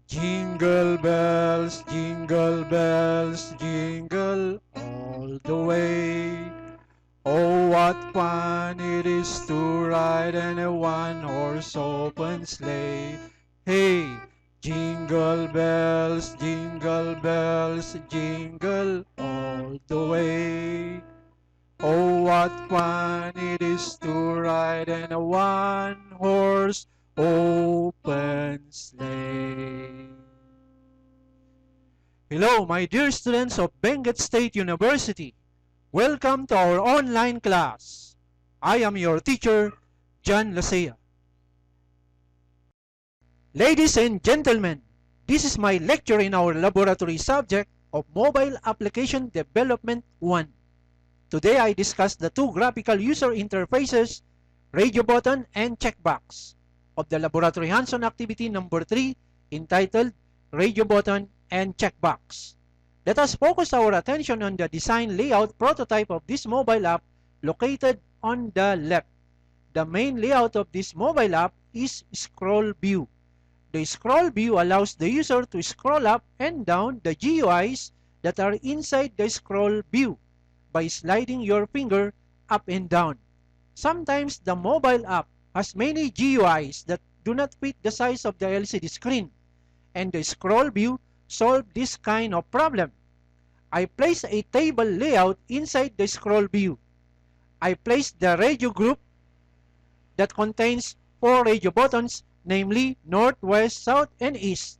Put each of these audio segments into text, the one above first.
Jingle bells, jingle all the way. Oh, what fun it is to ride in a one-horse open sleigh. Hey, jingle bells, jingle all the way. Oh, what fun it is to ride in a one-horse open sleigh. Hello, my dear students of Benguet State University. Welcome to our online class. I am your teacher, John Lasea. Ladies and gentlemen, this is my lecture in our laboratory subject of Mobile Application Development 1. Today I discuss the two graphical user interfaces, RadioButton and CheckBox, of the laboratory hands-on activity number 3 entitled RadioButton and CheckBox. Let us focus our attention on the design layout prototype of this mobile app located on the left. The main layout of this mobile app is scroll view. The scroll view allows the user to scroll up and down the GUIs that are inside the scroll view by sliding your finger up and down. Sometimes the mobile app has many GUIs that do not fit the size of the LCD screen, and the scroll view solves this kind of problem. I place a table layout inside the scroll view. I place the radio group that contains 4 radio buttons, namely North, West, South, and East,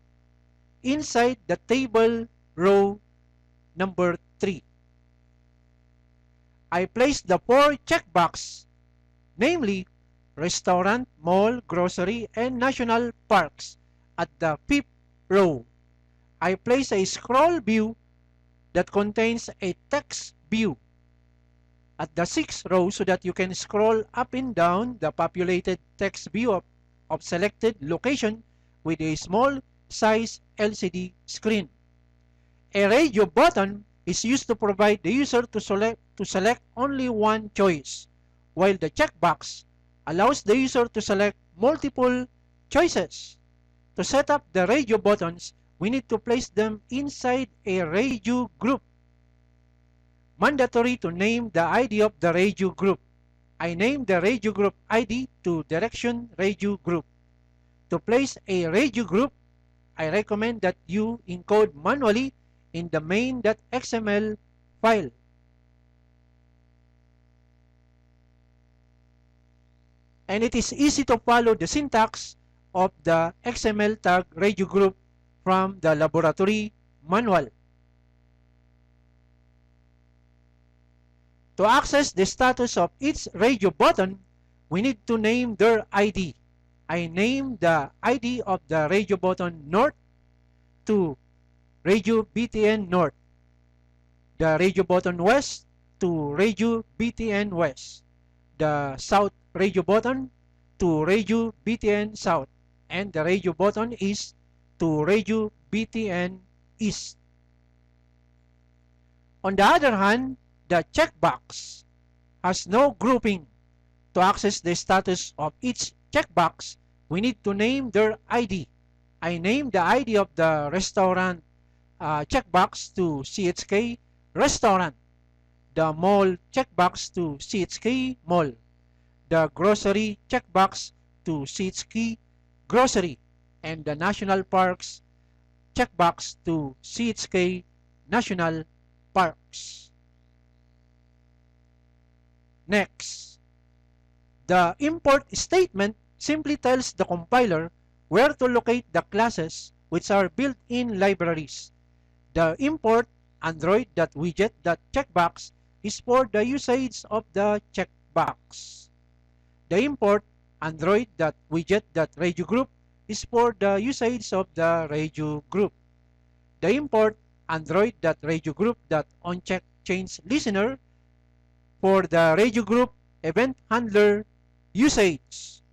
inside the table row number 3. I place the 4 checkbox, namely Restaurant, Mall, Grocery, and National Parks, at the 5th row. I place a scroll view that contains a text view at the 6th row so that you can scroll up and down the populated text view of selected location with a small size LCD screen. A radio button is used to provide the user to select only one choice, while the checkbox allows the user to select multiple choices. To set up the radio buttons, we need to place them inside a radio group. Mandatory to name the ID of the radio group. I name the radio group ID to Direction Radio Group. To place a radio group, I recommend that you encode manually in the main.xml file. And it is easy to follow the syntax of the XML tag radio group from the laboratory manual. To access the status of each radio button, we need to name their ID. I name the ID of the radio button North to Radio BTN North, the radio button West to Radio BTN West, the South radio button to Radio BTN South, and the radio button East to Radio BTN East. On the other hand, the checkbox has no grouping. To access the status of each checkbox, we need to name their ID. I name the ID of the restaurant checkbox to CHK Restaurant, the mall checkbox to CHK Mall, the grocery checkbox to CHK Grocery, and the National Parks checkbox to CHK National Parks. Next, the import statement simply tells the compiler where to locate the classes which are built-in libraries. The import android.widget.checkbox is for the usage of the checkbox. The import android.widget.radiogroup is for the usage of the radio group. The import android.radiogroup.onCheckChangeListener for the radio group event handler usage.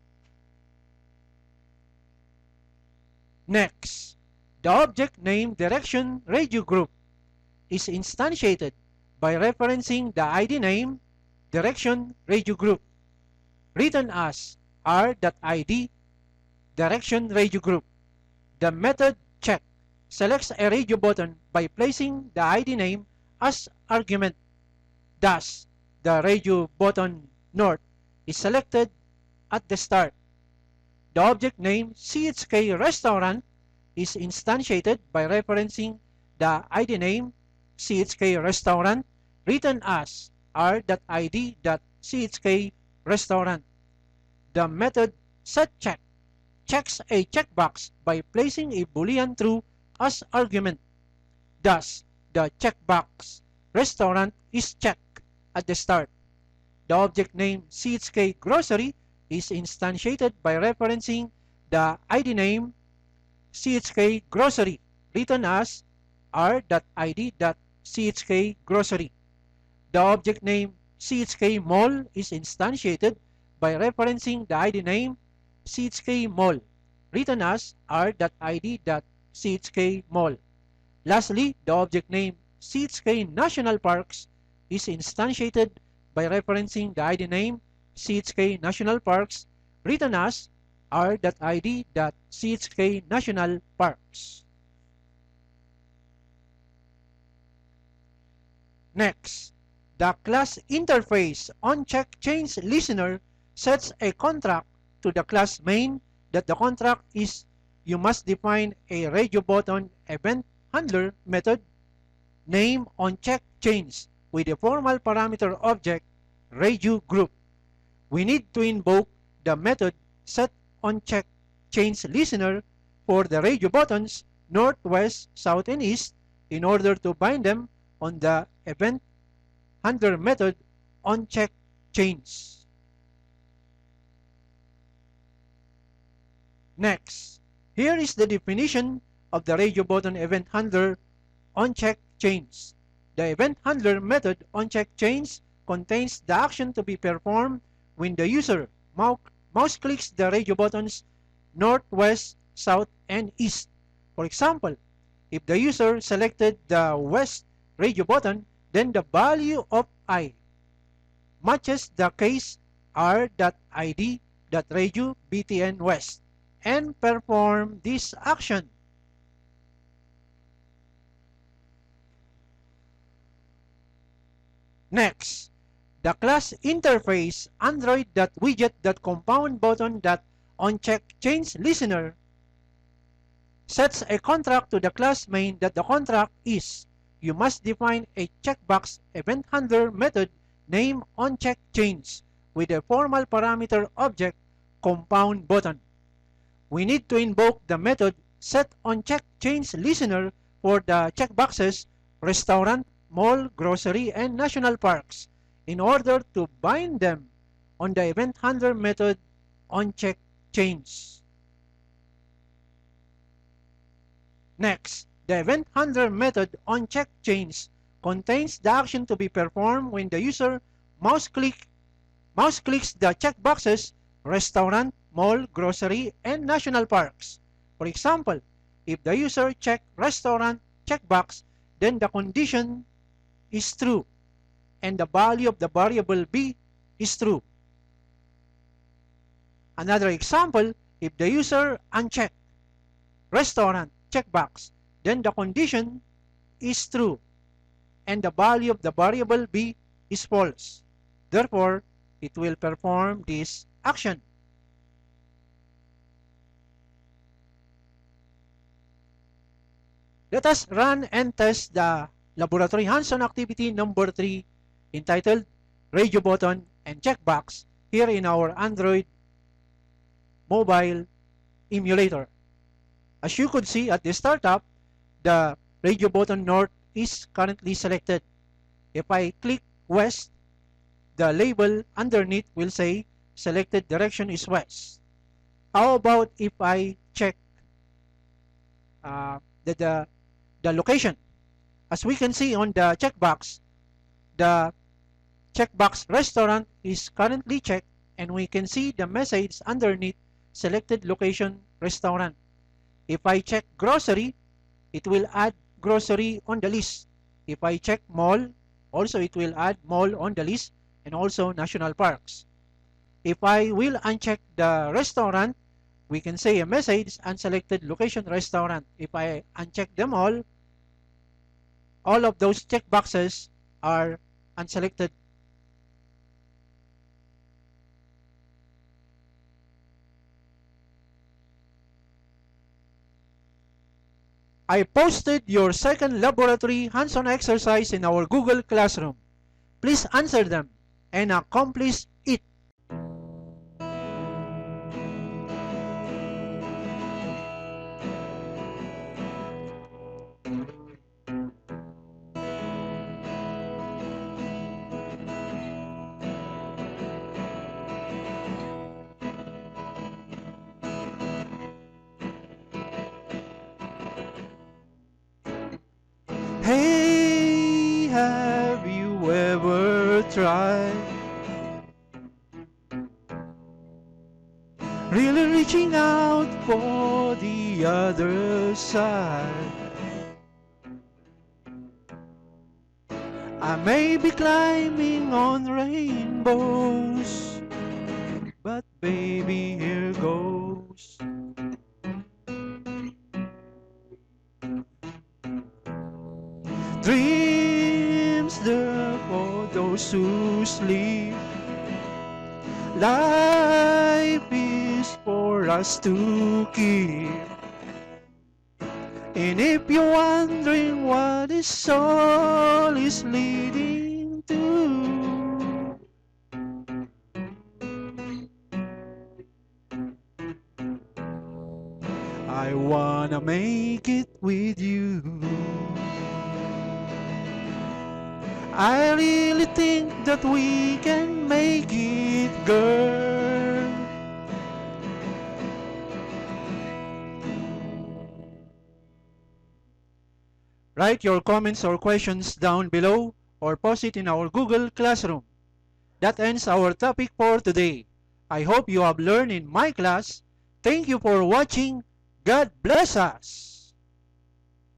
Next, the object named Direction Radio Group is instantiated by referencing the ID name Direction Radio Group, written as r.id Direction Radio Group. The method check selects a radio button by placing the ID name as argument. Thus, the radio button North is selected at the start. The object name CHK Restaurant is instantiated by referencing the ID name CHK Restaurant written as r.id.chk restaurant. The method setCheck checks a checkbox by placing a Boolean true as argument. Thus, the checkbox restaurant is checked at the start. The object name CHK Grocery is instantiated by referencing the ID name CHK Grocery written as r.id.chk grocery. The object name CHK Mall is instantiated by referencing the ID name CHK Mall written as r.id.chk mall. Lastly, the object name CHK National Parks is instantiated by referencing the ID name CHK National Parks written as r.id.chk National Parks. Next, the class interface onCheckChange listener sets a contract to the class main that the contract is you must define a radio button event handler method name onCheckChange with a formal parameter object radio group. We need to invoke the method set onCheckChange listener for the radio buttons north, west, south, and east in order to bind them on the event handler method onCheckChange. Next, here is the definition of the radio button event handler onCheckChange. The event handler method onCheckChange contains the action to be performed when the user mouse clicks the radio buttons north, west, south, and east. For example, if the user selected the west radio button, then the value of I matches the case r.id.radio btn west and perform this action. Next, the class interface android.widget.compound.onCheckChange listener sets a contract to the class main that the contract is you must define a checkbox event handler method named onCheckChange with a formal parameter object compound button. We need to invoke the method set onCheckChange listener for the checkboxes restaurant, mall, grocery, and national parks in order to bind them on the event handler method onCheckChange. Next, the event handler method onCheckChange contains the action to be performed when the user mouse clicks the checkboxes restaurant, mall, grocery, and national parks. For example, if the user check restaurant checkbox, then the condition is true and the value of the variable b is true. Another example, if the user uncheck restaurant checkbox, then the condition is true and the value of the variable b is false. Therefore, it will perform this action. Let us run and test the laboratory hands-on activity number 3 entitled Radio Button and Checkbox here in our Android mobile emulator. As you could see at the startup, the radio button north is currently selected. If I click west, the label underneath will say selected direction is west. How about if I check the location? As we can see on the checkbox restaurant is currently checked, and we can see the message underneath selected location restaurant. If I check grocery, it will add grocery on the list. If I check mall, also it will add mall on the list, and also national parks. If I will uncheck the restaurant, We can say a message unselected location restaurant. If I uncheck them all of those checkboxes are unselected. I posted your second laboratory hands-on exercise in our Google Classroom. Please answer them and accomplish it. Hey, have you ever tried really reaching out for the other side? I may be climbing on rainbows, but baby, here goes. Dreams there for those who sleep. Life is for us to keep. And if you're wondering what this all is leading to, I wanna make it with you. I really think that we can make it, girl. Write your comments or questions down below or post it in our Google Classroom. That ends our topic for today. I hope you have learned in my class. Thank you for watching. God bless us.